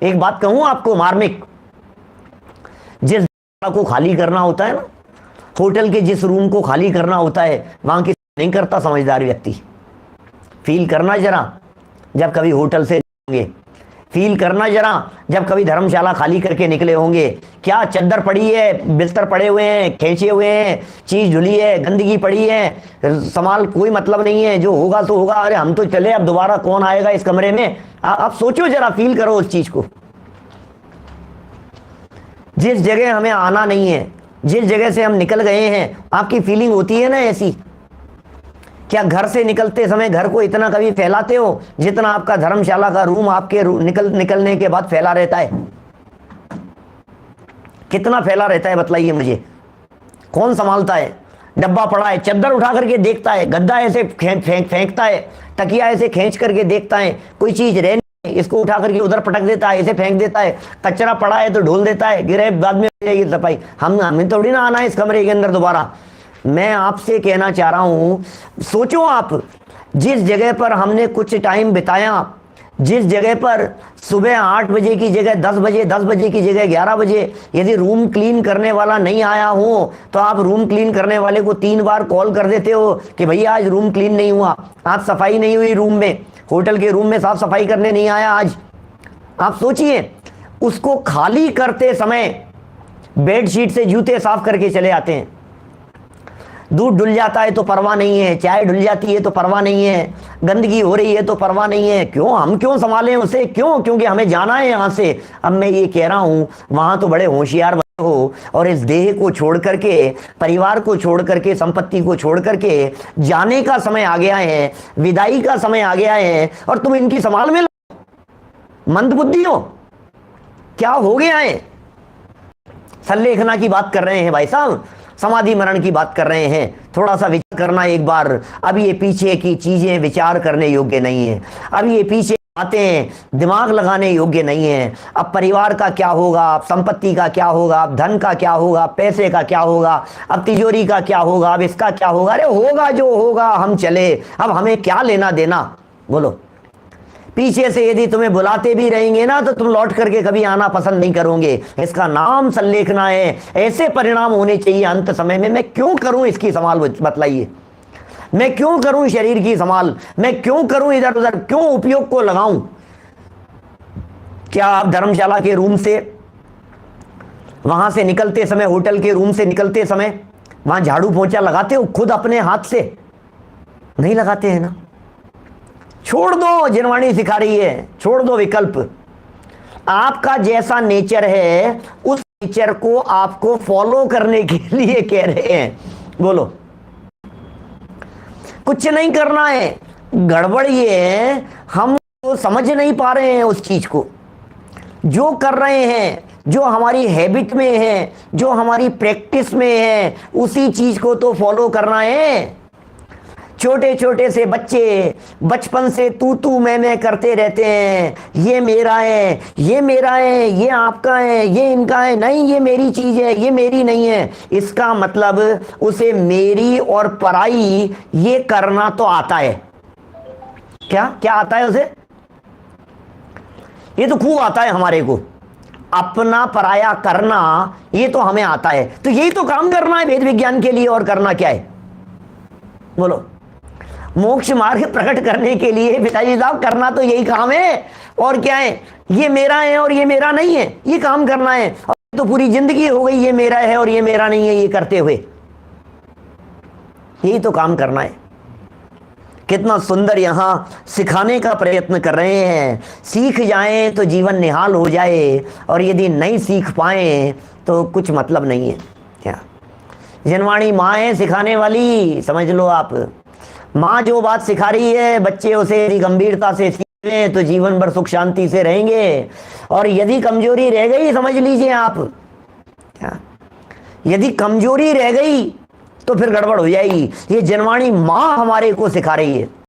एक बात कहूं आपको मार्मिक, जिस को खाली करना होता है ना, होटल के जिस रूम को खाली करना होता है, वहां की नहीं करता समझदार व्यक्ति। फील करना जरा जब कभी होटल से होंगे, फील करना जरा जब कभी धर्मशाला खाली करके निकले होंगे। क्या चद्दर पड़ी है, बिस्तर पड़े हुए हैं, खींचे हुए हैं, चीज धुली है, गंदगी पड़ी है, संभाल कोई मतलब नहीं है, जो होगा तो होगा, अरे हम तो चले, अब दोबारा कौन आएगा इस कमरे में। आप सोचो जरा, फील करो उस चीज को। जिस जगह हमें आना नहीं है, जिस जगह से हम निकल गए हैं, आपकी फीलिंग होती है ना ऐसी। क्या घर से निकलते समय घर को इतना कभी फैलाते हो जितना आपका धर्मशाला का रूम आपके निकलने के बाद फैला रहता है? कितना फैला रहता है बतलाइए मुझे, कौन संभालता है? डब्बा पड़ा है, चद्दर उठा करके देखता है, गद्दा ऐसे फेंकता है, तकिया ऐसे खींच करके देखता है, कोई चीज रह नहीं, इसको उठा करके उधर पटक देता है, ऐसे फेंक देता है, कचरा पड़ा है तो ढोल देता है, गिरे बाद में हो जाएगी सफाई। हमें थोड़ी ना आना है इस कमरे के अंदर दोबारा। मैं आपसे कहना चाह रहा हूं, सोचो आप, जिस जगह पर हमने कुछ टाइम बिताया, जिस जगह पर सुबह 8 बजे की जगह 10 बजे, 10 बजे की जगह 11 बजे, यदि रूम क्लीन करने वाला नहीं आया हो तो आप रूम क्लीन करने वाले को 3 बार कॉल कर देते हो कि भैया आज रूम क्लीन नहीं हुआ, आज सफाई नहीं हुई रूम में, होटल के रूम में साफ सफाई करने नहीं आया आज। आप सोचिए, उसको खाली करते समय बेडशीट से जूते साफ करके चले आते हैं। दूध डुल जाता है तो परवाह नहीं है, चाय डुल जाती है तो परवाह नहीं है, गंदगी हो रही है तो परवाह नहीं है। क्यों, हम क्यों संभालें उसे? क्यों? क्योंकि हमें जाना है यहां से। अब मैं ये कह रहा हूं, वहां तो बड़े होशियार बने हो और इस देह को छोड़ करके, परिवार को छोड़ करके, संपत्ति को छोड़ करके जाने का समय आ गया है, विदाई का समय आ गया है, और तुम इनकी संभाल में मंदबुद्धि हो। क्या हो गया है? संलेखना की बात कर रहे हैं भाई साहब, समाधि मरण की बात कर रहे हैं। थोड़ा सा विचार करना एक बार। अब ये पीछे की चीजें विचार करने योग्य नहीं है, अब ये पीछे बातें दिमाग लगाने योग्य नहीं है। अब परिवार का क्या होगा, अब संपत्ति का क्या होगा, अब धन का क्या होगा, पैसे का क्या होगा, अब तिजोरी का क्या होगा, अब इसका क्या होगा। अरे होगा जो होगा, हम चले, अब हमें क्या लेना देना, बोलो। पीछे से यदि तुम्हें बुलाते भी रहेंगे ना तो तुम लौट करके कभी आना पसंद नहीं करोगे। इसका नाम संलेखना है। ऐसे परिणाम होने चाहिए अंत समय में। मैं क्यों करूं इसकी संभाल, बतलाइए। मैं क्यों करूं शरीर की संभाल, मैं क्यों करूं इधर उधर, क्यों उपयोग को लगाऊं? क्या आप धर्मशाला के रूम से, वहां से निकलते समय, होटल के रूम से निकलते समय वहां झाड़ू पोंछा लगाते हो खुद अपने हाथ से? नहीं लगाते हैं ना। छोड़ दो, जिनवाणी सिखा रही है, छोड़ दो विकल्प। आपका जैसा नेचर है उस नेचर को आपको फॉलो करने के लिए कह रहे हैं। बोलो, कुछ नहीं करना है। गड़बड़ ये है, हम तो समझ नहीं पा रहे हैं उस चीज को। जो कर रहे हैं, जो हमारी हैबिट में है, जो हमारी प्रैक्टिस में है, उसी चीज को तो फॉलो करना है। छोटे छोटे से बच्चे बचपन से तू मैं करते रहते हैं, ये मेरा है, ये मेरा है, ये आपका है, ये इनका है, नहीं ये मेरी चीज है, ये मेरी नहीं है। इसका मतलब उसे मेरी और पराई ये करना तो आता है। क्या क्या आता है उसे? ये तो खूब आता है हमारे को, अपना पराया करना, ये तो हमें आता है। तो यही तो काम करना है वेद विज्ञान के लिए, और करना क्या है? बोलो। मोक्ष मार्ग प्रकट करने के लिए पिताजी साहब करना तो यही काम है, और क्या है? ये मेरा है और ये मेरा नहीं है, ये काम करना है। और तो पूरी जिंदगी हो गई ये मेरा है और ये मेरा नहीं है ये करते हुए। यही तो काम करना है। कितना सुंदर यहां सिखाने का प्रयत्न कर रहे हैं। सीख जाएं तो जीवन निहाल हो जाए, और यदि नहीं सीख पाए तो कुछ मतलब नहीं है। क्या जनवाणी माँ है सिखाने वाली, समझ लो आप। माँ जो बात सिखा रही है, बच्चे उसे यदि गंभीरता से सीखें तो जीवन भर सुख शांति से रहेंगे। और यदि कमजोरी रह गई, समझ लीजिए आप, क्या यदि कमजोरी रह गई तो फिर गड़बड़ हो जाएगी। ये जनवाणी माँ हमारे को सिखा रही है।